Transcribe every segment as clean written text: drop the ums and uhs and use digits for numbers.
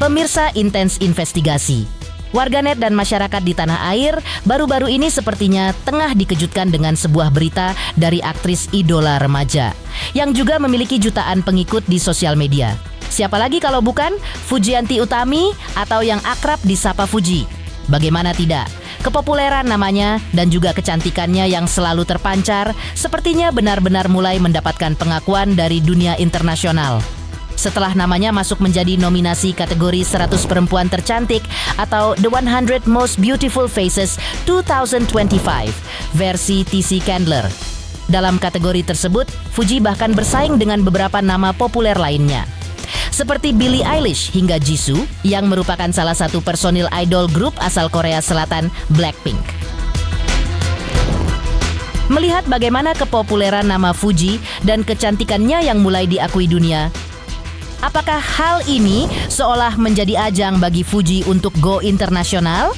Pemirsa Intens Investigasi, warganet dan masyarakat di tanah air baru-baru ini sepertinya tengah dikejutkan dengan sebuah berita dari aktris idola remaja yang juga memiliki jutaan pengikut di sosial media. Siapa lagi kalau bukan Fujianti Utami atau yang akrab disapa Fuji. Bagaimana tidak? Kepopuleran namanya dan juga kecantikannya yang selalu terpancar sepertinya benar-benar mulai mendapatkan pengakuan dari dunia internasional. Setelah namanya masuk menjadi nominasi kategori 100 perempuan tercantik atau The 100 Most Beautiful Faces 2025 versi TC Candler. Dalam kategori tersebut, Fuji bahkan bersaing dengan beberapa nama populer lainnya, seperti Billie Eilish hingga Jisoo yang merupakan salah satu personil idol grup asal Korea Selatan Blackpink. Melihat bagaimana kepopuleran nama Fuji dan kecantikannya yang mulai diakui dunia, apakah hal ini seolah menjadi ajang bagi Fuji untuk go internasional?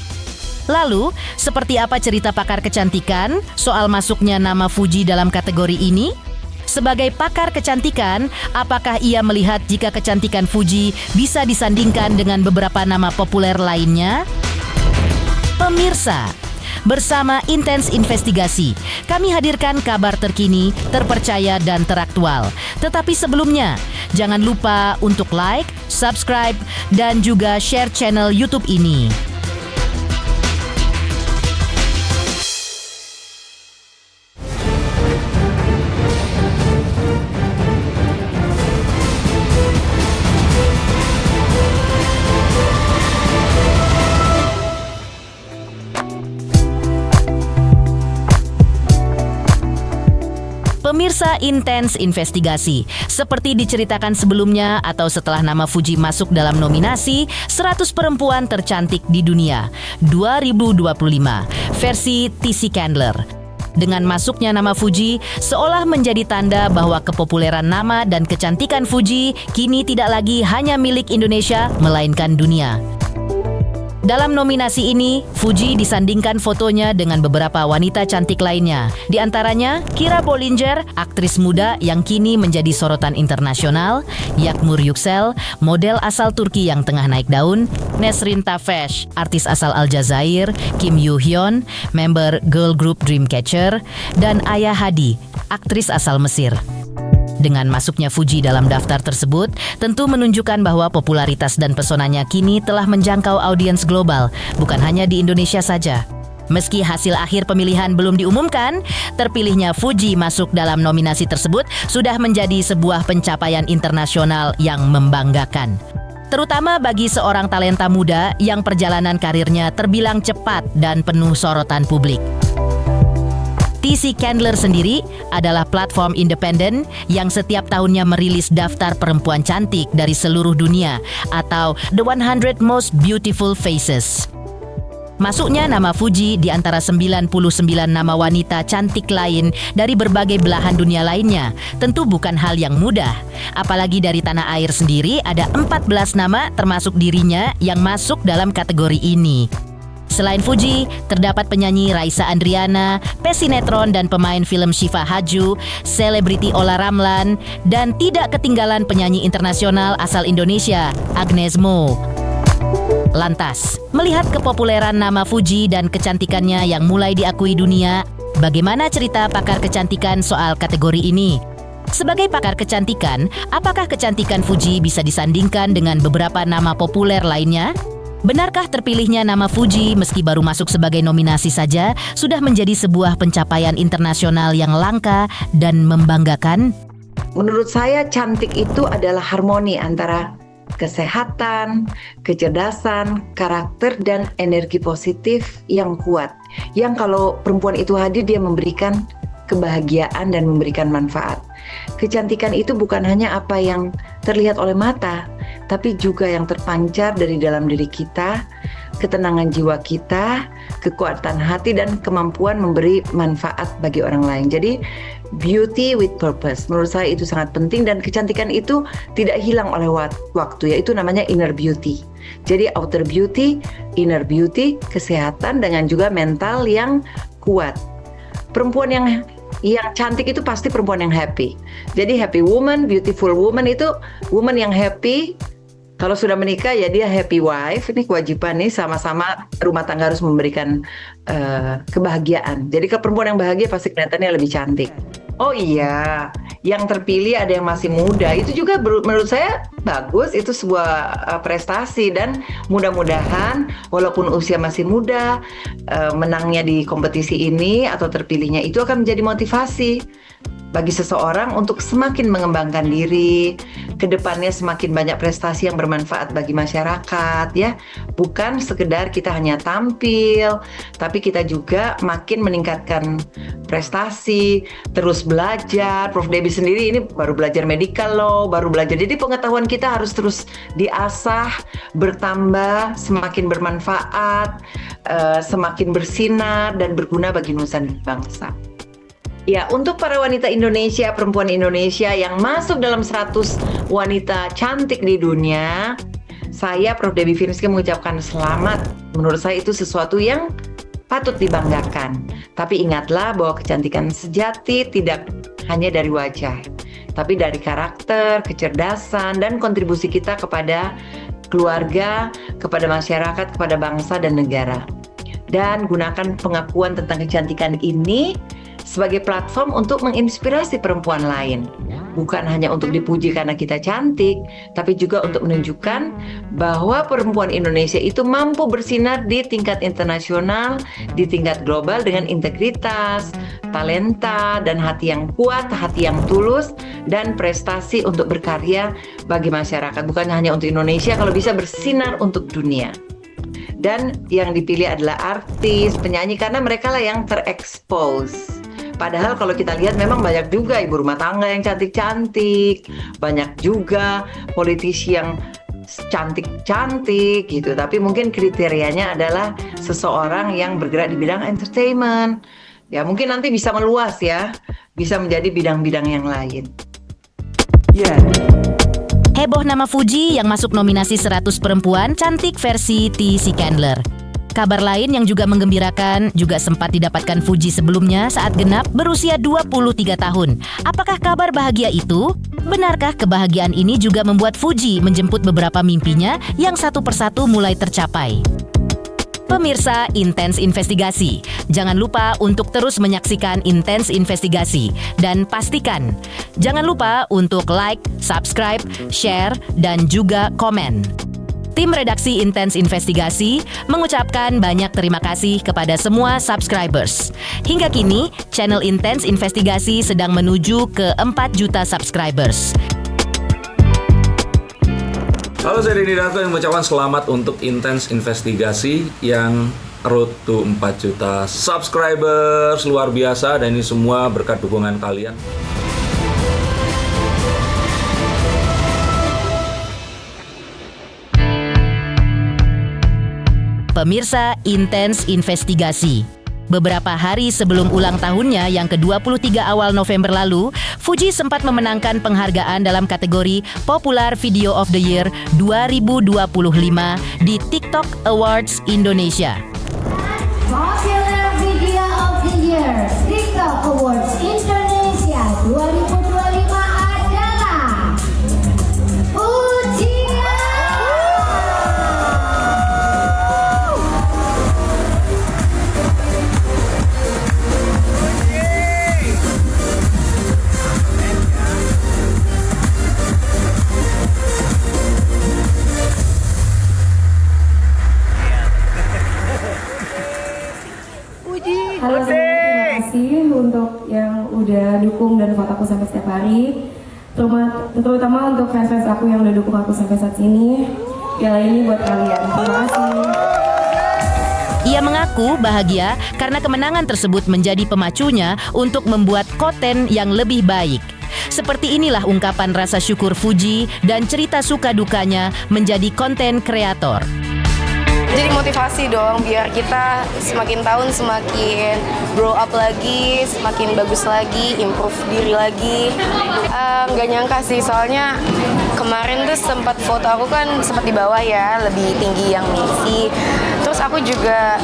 Lalu, seperti apa cerita pakar kecantikan soal masuknya nama Fuji dalam kategori ini? Sebagai pakar kecantikan, apakah ia melihat jika kecantikan Fuji bisa disandingkan dengan beberapa nama populer lainnya? Pemirsa, bersama Intens Investigasi, kami hadirkan kabar terkini, terpercaya, dan teraktual. Tetapi sebelumnya, jangan lupa untuk like, subscribe, dan juga share channel YouTube ini. Pemirsa Intens Investigasi, seperti diceritakan sebelumnya atau setelah nama Fuji masuk dalam nominasi 100 perempuan tercantik di dunia 2025 versi TC Candler. Dengan masuknya nama Fuji, seolah menjadi tanda bahwa kepopuleran nama dan kecantikan Fuji kini tidak lagi hanya milik Indonesia, melainkan dunia. Dalam nominasi ini, Fuji disandingkan fotonya dengan beberapa wanita cantik lainnya. Di antaranya, Kira Bollinger, aktris muda yang kini menjadi sorotan internasional, Yakmur Yüksel, model asal Turki yang tengah naik daun, Nesrin Tafesh, artis asal Aljazair, Kim Yoo Hyun, member girl group Dreamcatcher, dan Aya Hadi, aktris asal Mesir. Dengan masuknya Fuji dalam daftar tersebut, tentu menunjukkan bahwa popularitas dan pesonanya kini telah menjangkau audiens global, bukan hanya di Indonesia saja. Meski hasil akhir pemilihan belum diumumkan, terpilihnya Fuji masuk dalam nominasi tersebut sudah menjadi sebuah pencapaian internasional yang membanggakan. Terutama bagi seorang talenta muda yang perjalanan karirnya terbilang cepat dan penuh sorotan publik. TC Candler sendiri adalah platform independen yang setiap tahunnya merilis daftar perempuan cantik dari seluruh dunia atau The 100 Most Beautiful Faces. Masuknya nama Fuji di antara 99 nama wanita cantik lain dari berbagai belahan dunia lainnya tentu bukan hal yang mudah. Apalagi dari tanah air sendiri ada 14 nama termasuk dirinya yang masuk dalam kategori ini. Selain Fuji, terdapat penyanyi Raisa Andriana, pesinetron dan pemain film Syifa Haju, selebriti Olla Ramlan, dan tidak ketinggalan penyanyi internasional asal Indonesia, Agnes Mo. Lantas, melihat kepopuleran nama Fuji dan kecantikannya yang mulai diakui dunia, bagaimana cerita pakar kecantikan soal kategori ini? Sebagai pakar kecantikan, apakah kecantikan Fuji bisa disandingkan dengan beberapa nama populer lainnya? Benarkah terpilihnya nama Fuji meski baru masuk sebagai nominasi saja sudah menjadi sebuah pencapaian internasional yang langka dan membanggakan? Menurut saya cantik itu adalah harmoni antara kesehatan, kecerdasan, karakter, dan energi positif yang kuat. Yang kalau perempuan itu hadir dia memberikan kebahagiaan dan memberikan manfaat. Kecantikan itu bukan hanya apa yang terlihat oleh mata, tapi juga yang terpancar dari dalam diri kita, ketenangan jiwa kita, kekuatan hati, dan kemampuan memberi manfaat bagi orang lain. Jadi beauty with purpose, menurut saya itu sangat penting, dan kecantikan itu tidak hilang oleh waktu, yaitu namanya inner beauty. Jadi outer beauty, inner beauty, kesehatan dengan juga mental yang kuat. Perempuan yang cantik itu pasti perempuan yang happy. Jadi happy woman, beautiful woman itu woman yang happy, Kalau sudah menikah ya dia happy wife, ini kewajiban nih, sama-sama rumah tangga harus memberikan kebahagiaan. Jadi kalau perempuan yang bahagia pasti kelihatannya lebih cantik. Oh iya, yang terpilih ada yang masih muda, itu juga menurut saya bagus, itu sebuah prestasi, dan mudah-mudahan walaupun usia masih muda, menangnya di kompetisi ini atau terpilihnya itu akan menjadi motivasi bagi seseorang untuk semakin mengembangkan diri, kedepannya semakin banyak prestasi yang bermanfaat bagi masyarakat, ya. Bukan sekedar kita hanya tampil, tapi kita juga makin meningkatkan prestasi, terus belajar. Prof. Debbie sendiri ini baru belajar medical law, baru belajar. Jadi pengetahuan kita harus terus diasah, bertambah, semakin bermanfaat, semakin bersinar dan berguna bagi nusa dan bangsa. Ya, untuk para wanita Indonesia, perempuan Indonesia yang masuk dalam 100 wanita cantik di dunia, saya Prof. Debbie Firmansyah mengucapkan selamat. Menurut saya itu sesuatu yang patut dibanggakan. Tapi ingatlah bahwa kecantikan sejati tidak hanya dari wajah, tapi dari karakter, kecerdasan, dan kontribusi kita kepada keluarga, kepada masyarakat, kepada bangsa dan negara. Dan gunakan pengakuan tentang kecantikan ini sebagai platform untuk menginspirasi perempuan lain. Bukan hanya untuk dipuji karena kita cantik, tapi juga untuk menunjukkan bahwa perempuan Indonesia itu mampu bersinar di tingkat internasional, di tingkat global dengan integritas, talenta, dan hati yang kuat, hati yang tulus, dan prestasi untuk berkarya bagi masyarakat. Bukan hanya untuk Indonesia, kalau bisa bersinar untuk dunia. Dan yang dipilih adalah artis, penyanyi, karena mereka lah yang terekspos. Padahal kalau kita lihat memang banyak juga ibu rumah tangga yang cantik-cantik, banyak juga politisi yang cantik-cantik gitu. Tapi mungkin kriterianya adalah seseorang yang bergerak di bidang entertainment. Ya mungkin nanti bisa meluas ya, bisa menjadi bidang-bidang yang lain. Heboh nama Fuji yang masuk nominasi 100 perempuan cantik versi T.C. Candler. Kabar lain yang juga menggembirakan juga sempat didapatkan Fuji sebelumnya saat genap berusia 23 tahun. Apakah kabar bahagia itu? Benarkah kebahagiaan ini juga membuat Fuji menjemput beberapa mimpinya yang satu persatu mulai tercapai? Pemirsa Intens Investigasi, jangan lupa untuk terus menyaksikan Intens Investigasi dan pastikan jangan lupa untuk like, subscribe, share, dan juga komen. Tim redaksi Intens Investigasi mengucapkan banyak terima kasih kepada semua subscribers. Hingga kini, channel Intens Investigasi sedang menuju ke 4 juta subscribers. Halo, saya Denny Darto yang mengucapkan selamat untuk Intens Investigasi yang road to 4 juta subscribers. Luar biasa, dan ini semua berkat dukungan kalian. Pemirsa Intens Investigasi. Beberapa hari sebelum ulang tahunnya yang ke-23 awal November lalu, Fuji sempat memenangkan penghargaan dalam kategori Popular Video of the Year 2025 di TikTok Awards Indonesia. Popular Video of the Year TikTok Awards Indonesia 2025 adalah Fuji. Halo, terima kasih untuk yang udah dukung dan support aku sampai setiap hari. Terutama untuk fans-fans aku yang udah dukung aku sampai saat ini. Piala ini buat kalian. Terima kasih. Ia mengaku bahagia karena kemenangan tersebut menjadi pemacunya untuk membuat konten yang lebih baik. Seperti inilah ungkapan rasa syukur Fuji dan cerita suka dukanya menjadi konten kreator. Jadi motivasi dong, biar kita semakin tahun semakin grow up lagi, semakin bagus lagi, improve diri lagi. Nggak nyangka sih, soalnya kemarin tuh sempat foto aku kan sempat di bawah ya, lebih tinggi yang misi. Terus aku juga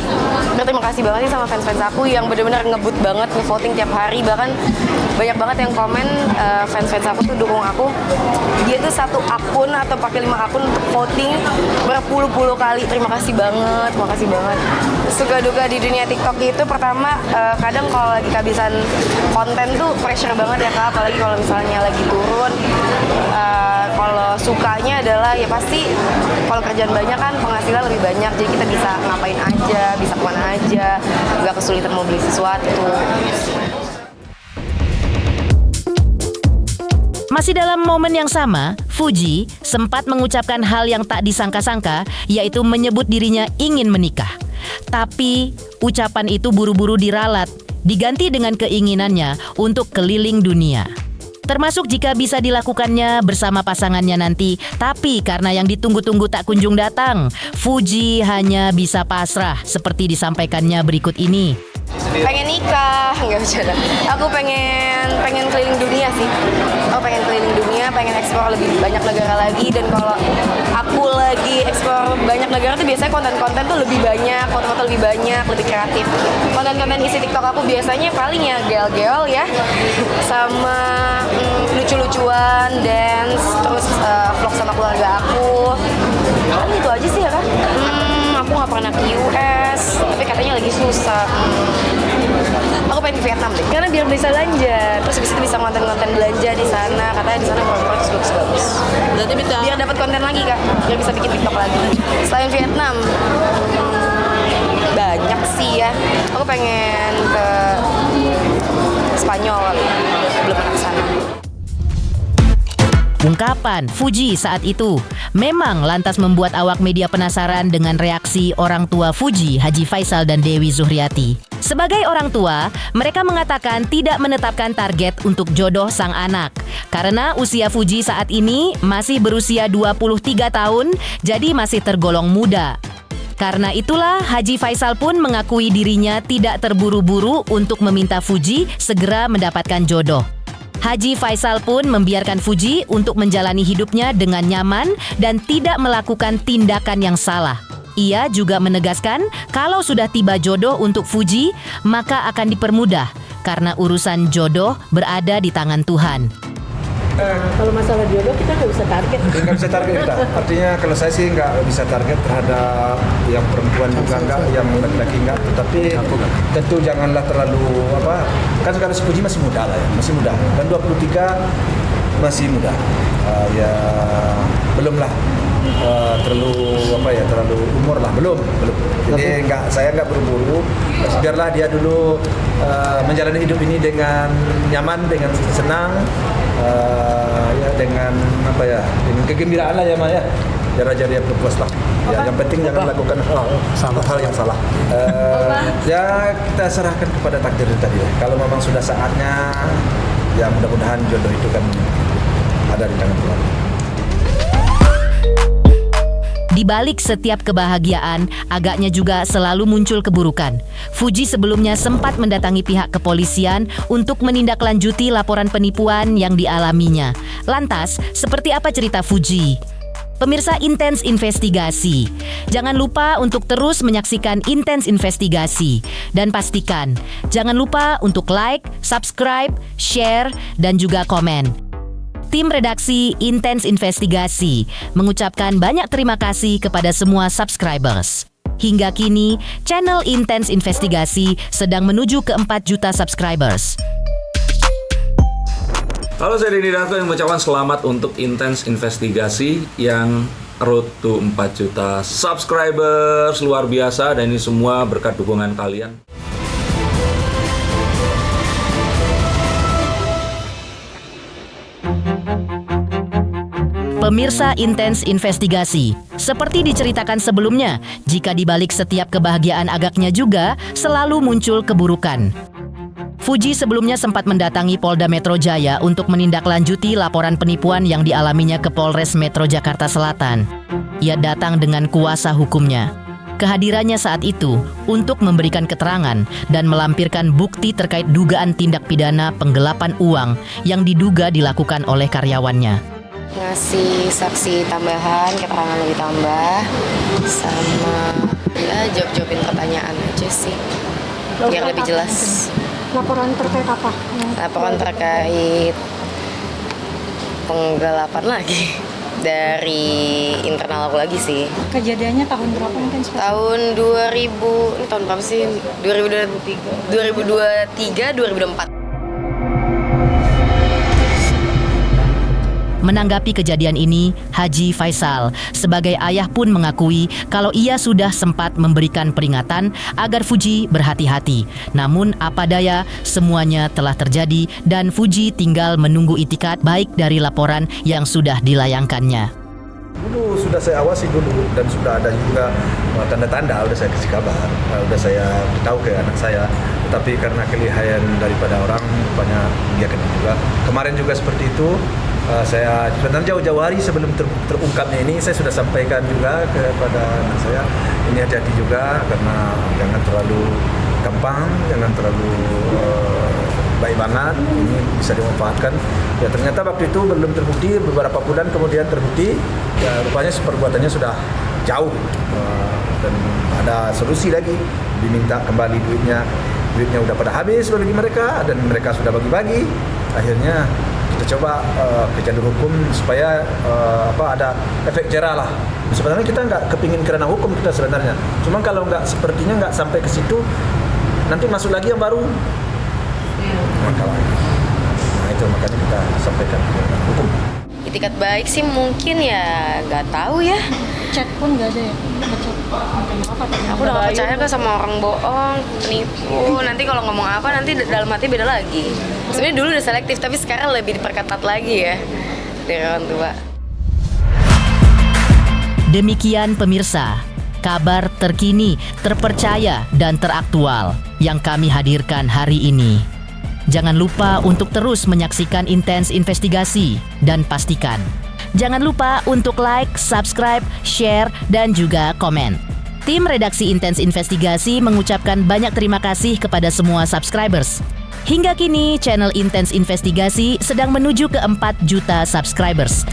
berterima kasih banget sih sama fans-fans aku yang benar-benar ngebut banget, nge-voting tiap hari. Bahkan banyak banget yang komen fans-fans aku tuh dukung aku. Dia tuh satu akun atau pakai 5 akun untuk voting berpuluh-puluh kali. Terima kasih banget, makasih banget. Suka duka di dunia TikTok itu pertama kadang kalau lagi kehabisan konten tuh pressure banget ya Kak, apalagi kalau misalnya lagi turun. Kalau sukanya adalah ya pasti kalau kerjaan banyak kan penghasilan lebih banyak, jadi kita bisa ngapain aja, bisa kemana aja, nggak kesulitan mau beli sesuatu. Masih dalam momen yang sama, Fuji sempat mengucapkan hal yang tak disangka-sangka, yaitu menyebut dirinya ingin menikah. Tapi ucapan itu buru-buru diralat, diganti dengan keinginannya untuk keliling dunia. Termasuk jika bisa dilakukannya bersama pasangannya nanti. Tapi karena yang ditunggu-tunggu tak kunjung datang, Fuji hanya bisa pasrah seperti disampaikannya berikut ini. Pengen nikah, nggak bercanda. Aku pengen keliling dunia sih. Aku pengen keliling dunia, pengen eksplor lebih banyak negara lagi. Dan kalau aku lagi eksplor banyak negara tuh biasanya konten-konten tuh lebih banyak, foto-foto lebih banyak, lebih kreatif. Konten-konten isi TikTok aku biasanya paling ya gel-gel ya, sama lucu-lucuan, dance, terus vlog sama keluarga aku. Paling itu aja sih ya kan. Aku nggak pernah ke US, tapi katanya lagi susah. Aku pengen ke Vietnam deh, karena biar bisa belanja. Terus habis itu bisa konten-konten belanja di sana. Katanya di sana produk bagus-bagus. Berarti bisa Biar dapat konten lagi Kak, biar bisa bikin TikTok lagi. Selain Vietnam, banyak sih ya. Aku pengen ke Spanyol kali, belum pernah ke sana. Ungkapan Fuji saat itu memang lantas membuat awak media penasaran dengan reaksi orang tua Fuji, Haji Faisal dan Dewi Zuhriati. Sebagai orang tua, mereka mengatakan tidak menetapkan target untuk jodoh sang anak. Karena usia Fuji saat ini masih berusia 23 tahun, jadi masih tergolong muda. Karena itulah Haji Faisal pun mengakui dirinya tidak terburu-buru untuk meminta Fuji segera mendapatkan jodoh. Haji Faisal pun membiarkan Fuji untuk menjalani hidupnya dengan nyaman dan tidak melakukan tindakan yang salah. Ia juga menegaskan kalau sudah tiba jodoh untuk Fuji, maka akan dipermudah karena urusan jodoh berada di tangan Tuhan. kalau masalah jodoh kita nggak bisa target. Nggak bisa target kita. Artinya kalau saya sih nggak bisa target terhadap yang perempuan juga nggak, yang laki-laki nggak. Tetapi tentu janganlah terlalu kan sekarang si Puji masih muda lah ya, masih muda. Dan 23 masih muda. Ya belum lah terlalu umur lah, belum. Jadi saya nggak buru-buru. Biarlah dia dulu menjalani hidup ini dengan nyaman, dengan senang. Dengan dengan kegembiraan lah ya Maya. Biar aja dia berpuas lah. Ya, yang penting jangan lakukan hal yang salah. Ya kita serahkan kepada takdir tadi ya. Kalau memang sudah saatnya, ya mudah-mudahan jodoh itu kan ada di tangan Tuhan. Di balik setiap kebahagiaan, agaknya juga selalu muncul keburukan. Fuji sebelumnya sempat mendatangi pihak kepolisian untuk menindaklanjuti laporan penipuan yang dialaminya. Lantas, seperti apa cerita Fuji? Pemirsa Intens Investigasi, jangan lupa untuk terus menyaksikan Intens Investigasi. Dan pastikan, jangan lupa untuk like, subscribe, share, dan juga komen. Tim redaksi Intens Investigasi mengucapkan banyak terima kasih kepada semua subscribers. Hingga kini, channel Intens Investigasi sedang menuju ke 4 juta subscribers. Halo, saya Denny Darto yang mengucapkan selamat untuk Intens Investigasi yang road to 4 juta subscribers. Luar biasa, dan ini semua berkat dukungan kalian. Pemirsa Intens Investigasi, seperti diceritakan sebelumnya, jika di balik setiap kebahagiaan agaknya juga selalu muncul keburukan. Fuji sebelumnya sempat mendatangi Polda Metro Jaya untuk menindaklanjuti laporan penipuan yang dialaminya ke Polres Metro Jakarta Selatan. Ia datang dengan kuasa hukumnya. Kehadirannya saat itu untuk memberikan keterangan dan melampirkan bukti terkait dugaan tindak pidana penggelapan uang yang diduga dilakukan oleh karyawannya. Ngasih saksi tambahan, keterangan lebih tambah, sama Ya, jawab-jawabin pertanyaan aja sih, biar lebih jelas. Laporan terkait apa? Laporan terkait penggelapan lagi dari internal aku lagi sih. Kejadiannya tahun berapa mungkin? Tahun 2000, ini tahun berapa sih? 2023, 2024. Menanggapi kejadian ini, Haji Faisal sebagai ayah pun mengakui kalau ia sudah sempat memberikan peringatan agar Fuji berhati-hati. Namun apa daya, semuanya telah terjadi dan Fuji tinggal menunggu itikat baik dari laporan yang sudah dilayangkannya. Dulu sudah saya awasi dulu dan sudah ada juga tanda-tanda, udah saya kasih kabar, udah saya beritahu ke anak saya. Tapi karena kelihayan daripada orang, rupanya dia kena juga. Kemarin juga seperti itu. Saya sebenarnya jauh-jauh hari sebelum terungkapnya ini saya sudah sampaikan juga kepada anak saya, ini hati-hati juga karena jangan terlalu gampang, jangan terlalu baik banget, ini bisa dimanfaatkan. Ya ternyata waktu itu belum terbukti, beberapa bulan kemudian terbukti, ya rupanya perbuatannya sudah jauh dan ada solusi lagi, diminta kembali duitnya udah pada habis bagi mereka dan mereka sudah bagi-bagi. Akhirnya kita coba ke jalur hukum supaya ada efek jerah lah. Sebenarnya kita nggak kepingin kerana hukum kita sebenarnya. Cuma kalau sepertinya nggak sampai ke situ, nanti masuk lagi yang baru. Nah itu makanya kita sampaikan ke hukum. Itikat baik sih mungkin ya nggak tahu ya. Chat pun nggak ada ya? Aku udah gak percaya sama orang bohong, penipu. Nanti kalau ngomong apa nanti dalam hati beda lagi. Sebenarnya dulu udah selektif tapi sekarang lebih diperketat lagi ya dari orang tua. Demikian pemirsa, kabar terkini, terpercaya dan teraktual yang kami hadirkan hari ini. Jangan lupa untuk terus menyaksikan Intens Investigasi dan pastikan jangan lupa untuk like, subscribe, share, dan juga komen. Tim redaksi Intens Investigasi mengucapkan banyak terima kasih kepada semua subscribers. Hingga kini, channel Intens Investigasi sedang menuju ke 4 juta subscribers.